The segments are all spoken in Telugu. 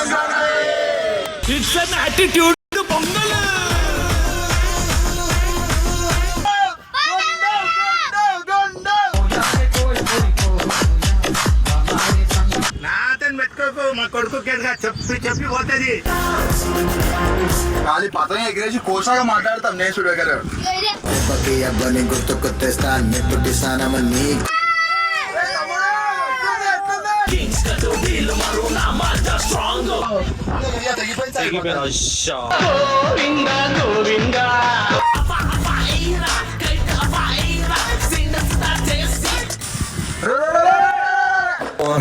It's an attitude to Pongal. మా కొడుకు చెప్పి పోతుంది ఖాళీ పతంగా ఎగిరేసి కోసాగా మాట్లాడతాం నేను చూడు దగ్గర అబ్బాని గుర్తుకొత్తేస్తాను పుట్టిస్తానమని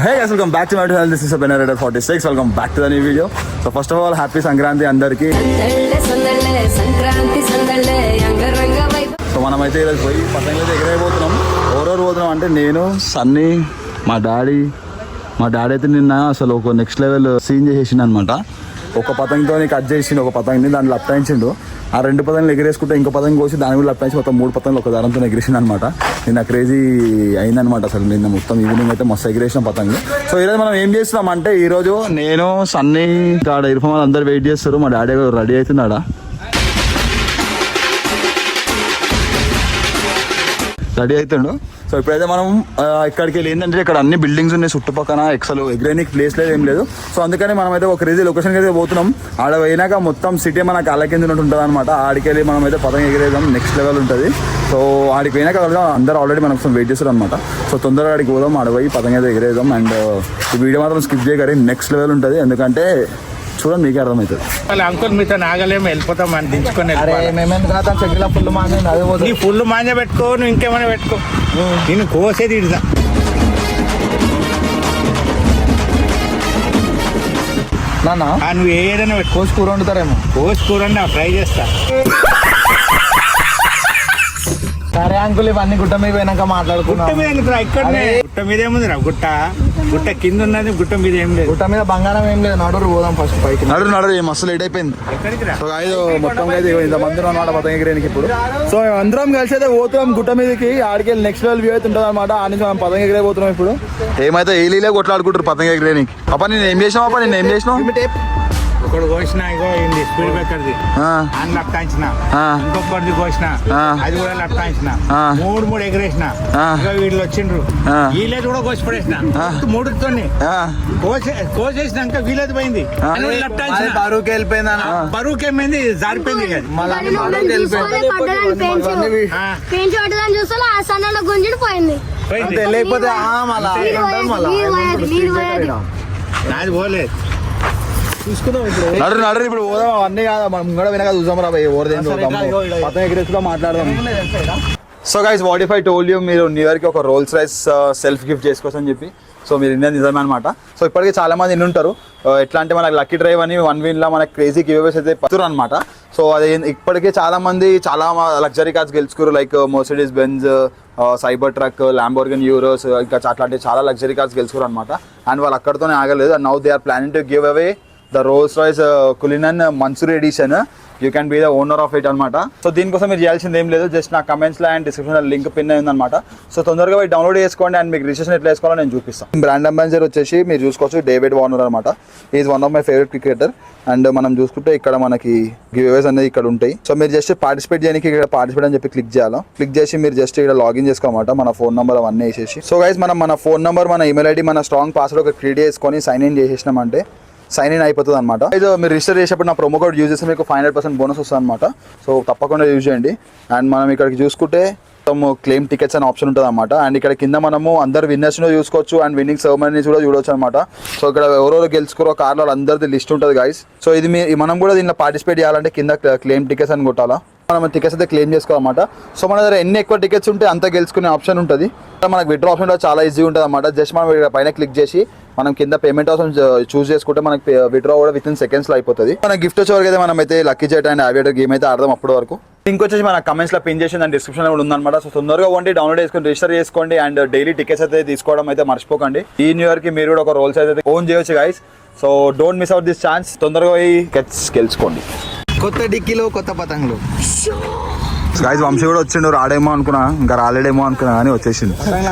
Hey guys, welcome back to my channel. This is Benarader 46. Welcome back to the new video. So first of all, happy Sankranti అందరికి. సో మనమైతే ఈరోజు పోయి పతంగులు అయితే ఎగరైపోతున్నాం. ఎవరెవరు పోతున్నాం అంటే నేను, సన్నీ, మా డాడీ అయితే నిన్న అసలు ఒక నెక్స్ట్ లెవెల్ సీన్ చేసేసిండు అనమాట. ఒక పతంగితో కట్ చేసిండు, ఒక పతంగిని దాన్ని లప్టాయించిండు. ఆ 2 పతంగులు ఎగిరేసుకుంటే ఇంకో పతంగి కోసి దాన్ని కూడా లప్టాయించి మొత్తం 3 పతంగులు ఒక దారంతో ఎగిరేసిండు అనమాట. నిన్న క్రేజీ అయిందనమాట. అసలు నిన్న మొత్తం ఈవినింగ్ అయితే మస్తు ఎగిరేసిన పతంగులు. సో ఈరోజు మనం ఏం చేస్తున్నాం అంటే, ఈరోజు నేను సన్నీ కాడ ఇర్ఫాన్ వాళ్ళు అందరు వెయిట్ చేస్తారు. మా డాడీ రెడీ అవుతున్నాడా, రెడీ అవుతాడు. సో ఇప్పుడైతే మనం ఇక్కడికి వెళ్ళి ఏంటంటే, ఇక్కడ అన్ని బిల్డింగ్స్ ఉన్నాయి చుట్టుపక్కల, అసలు ఎగ్రేనిక్ ప్లేస్ లేదు, ఏం లేదు. సో అందుకని మనం అయితే ఒక క్రేజీ లొకేషన్కి అయితే పోతున్నాం. ఆడ పోయినాక మొత్తం సిటీ మన కాళ్ళ కింద ఉంటుంది అనమాట. ఆడికి వెళ్ళి మనం అయితే పతంగ ఎగిరేద్దాం, నెక్స్ట్ లెవెల్ ఉంటుంది. సో ఆడికి పోయినాక అందరూ ఆల్రెడీ మన కోసం వెయిట్ చేస్తారు అనమాట. సో తొందరగా ఆడికి పోదాం, ఆడ పోయి పతంగ అయితే ఎగిరేద్దాం. అండ్ ఈ వీడియో మాత్రం స్కిప్ చేయగానే నెక్స్ట్ లెవెల్ ఉంటుంది. ఎందుకంటే చూడండి, మీకే అర్థమవుతుంది. వాళ్ళ అంకుల్ మీతో నాగలేమో వెళ్ళిపోతాం అని దించుకొని ఫుల్ మాంజ పెట్టుకో, నువ్వు ఇంకేమైనా పెట్టుకో, నేను కోసేది ఇడదా. నువ్వు ఏదైనా పెట్టు, కోసి కూర వండుతారేమో. కోసి కూర ఫ్రై చేస్తా. సరే అంకుల్, ఇవన్నీ గుట్ట మీద పోయినాక మాట్లాడుకుంటా. గుట్ట మీద ఇక్కడనే గుట్ట మీద ఏముందిరా, గుట్ట కింద ఉన్నది, గుట్ట మీద ఏం లేదు. గుట్ట మీద బంగారం ఏం లేదు. నడురు పోదాం ఫస్ట్ పైకి. నడు మస్తు లేట్ అయిపోయింది. మొత్తం అయితే ఇంతమంది అన్నమాట పతంగ ఎగిరేనికి ఇప్పుడు. సో అందరం కలిసి అయితే పోతున్నాం గుట్ట మీదకి. ఆడికి వెళ్ళి నెక్స్ట్ లెవెల్ వ్యూ అయితే ఉంటుంది అనమాట. ఆడి నుంచి మనం పతంగ ఎగిరైపోతున్నాం ఇప్పుడు. ఏమైతే ఏలీలే కొట్లాడుకుంటారు పతంగ ఎగిరేనికి. అప్ప నేను ఏం చేసినావు, నేను ఏం చేసినావు? ఒకటి కోసిన, ఇగో ఇంది స్పీడ్ బ్రేకర్ది అని లప్టాయించిన, ఇంకొకటిది కోసిన, అది కూడా లప్టాయించిన, 3 ఎగిరేసిన. ఇక వీళ్ళు వచ్చిండ్రు, వీళ్ళది కూడా కోసి పడేసిన 3తో కోసేసినాక వీళ్ళది పోయింది. బరువుకి వెళ్ళిపోయింది, బరువుకి ఏమైంది, జారిపోయింది. లేకపోతే నాది పోలేదు. నడు ఇప్పుడు పోదాం. అవన్నీ కాదు, మనం కూడా వినక చూసాం రా పతంగ ఎగిరేసులో మాట్లాడదాం. So guys, what if I told you, మీరు న్యూ ఇయర్కి ఒక రోల్స్ రాయ్స్ సెల్ఫ్ గిఫ్ట్ చేసుకోవచ్చని చెప్పి. సో మీరు ఇండియన్ నిజమే అనమాట. సో ఇప్పటికీ చాలా మంది ఇన్ని ఉంటారు. ఎట్లా అంటే మనకి లక్కీ డ్రైవ్ అని 1 win మనకి క్రేజీ గివ్అవేస్ అయితే పడుతున్నారు అనమాట. సో అది ఇప్పటికీ చాలా మంది చాలా లగ్జరీ కార్స్ గెలుచుకోరు. Like Mercedes Benz, Cybertruck, Lamborghini Urus, ఇంకా అట్లాంటి చాలా లగ్జరీ కార్స్ గెలుచుకోరు అనమాట. అండ్ వాళ్ళు అక్కడితోనే ఆగలేదు. And now they are planning to give away the Rolls Royce Cullinan Mansory edition. You can be the owner of it అనమాట. సో దీనికోసం మీరు చేయాల్సింది ఏం లేదు, జస్ట్ నా కమెంట్స్లో అండ్ డిస్క్రిప్షన్లో లింక్ పిన్ అయిందనమాట. సో తొందరగా పోయి డౌన్లోడ్ చేసుకోండి. అండ్ మీకు రిజిస్ట్రేషన్ ఎట్లా వేసుకోవాలో నేను చూపిస్తాను. బ్రాండ్ అంబాసిడర్ వచ్చేసి మీరు చూసుకోవచ్చు, డేవిడ్ వార్నర్ అనమాట. Is one of my favourite cricketer. And మనం చూసుకుంటే ఇక్కడ మనకి గివ్అవేస్ అనేది ఇక్కడ ఉంటాయి. సో మీరు జస్ట్ పార్టిసిపేట్ చేయడానికి ఇక్కడ పార్టిసిపేట్ అని చెప్పి క్లిక్ చేయాలి. క్లిక్ చేసి మీరు జస్ట్ ఇక్కడ లాగిన్ చేసుకోమాట, మన ఫోన్ నెంబర్ అవన్నీ వేసేసి. సో గైస్, మనం మన ఫోన్ నెంబర్, మన ఈమెయిల్ ఐడి, మన స్ట్రాంగ్ పాస్వర్డ్ ఒక క్రియేట్ చేసుకొని సైన్ ఇన్ చేసేసినామంటే సైన్ ఇన్ అయిపోతుంది అనమాట. ఇది మీరు రిజిస్టర్ చేసేప్పుడు నా ప్రోమో కోడ్ యూజ్ చేస్తే మీకు 500% బోనస్ వస్తుంది అనమాట. సో తప్పకుండా యూజ్ చేయండి. అండ్ మనం ఇక్కడికి చూసుకుంటే క్లెయిమ్ టికెట్స్ అనే ఆప్షన్ ఉంటుంది అనమాట. అండ్ ఇక్కడ కింద మనము అందరు విన్నర్స్ చూసుకోవచ్చు అండ్ విన్నింగ్ సెరమనీస్ కూడా చూడవచ్చు అనమాట. సో ఇక్కడ ఎవరెవరు గెలుచుకోరో కార్లో అందరిది లిస్ట్ ఉంటుంది గైస్. సో ఇది మనం కూడా దీనిలో పార్టిసిపేట్ చేయాలంటే కింద క్లెయిమ్ టికెట్స్ అని కొట్టాలా. మనం టికెట్స్ అయితే క్లెయిమ్ చేసుకోవాలన్నమాట. సో మన దగ్గర ఎన్ని ఎక్కువ టికెట్స్ ఉంటే అంత గెలుచుకునే ఆప్షన్ ఉంటుంది. మనకు విత్డ్రా ఆప్షన్ చాలా ఈజీ ఉంటుంది అనమాట. జస్ట్ మనం పైన క్లిక్ చేసి మనం కింద పేమెంట్ ఆప్షన్ చూస్ చేసుకుంటే మనకి విత్డ్రా కూడా విత్ ఇన్ సెకండ్స్లో అయిపోతుంది. మన గిఫ్ట్ వచ్చే వరకు అయితే మనం అయితే లక్కీ జెట్ అండ్ అవియేటర్ గేమ్ అయితే ఆడదాం అప్పటి వరకు. ఇంకొచ్చేసి మన కమెంట్స్లో పిన్ చేసి దాని డిస్క్రిప్షన్లో కూడా ఉందన్నమాట. సో తొందరగా వండి డౌన్లోడ్ చేసుకొని రిజిస్టర్ చేసుకోండి. అండ్ డైలీ టికెట్స్ అయితే తీసుకోవడం అయితే మర్చిపోకండి. ఈ న్యూ ఇయర్కి మీరు కూడా ఒక రోల్స్ అయితే ఓన్ చేయొచ్చు guys. So don't miss out this chance. తొందరగా పోయి గెలుచుకోండి. కొత్త డిక్కీలో కొత్త పతంగులు. గైస్, వంశీ కూడా వచ్చిండు. రాడేమో అనుకున్నా, ఇంకా రాలేడేమో అనుకున్నా కానీ వచ్చేసిండు.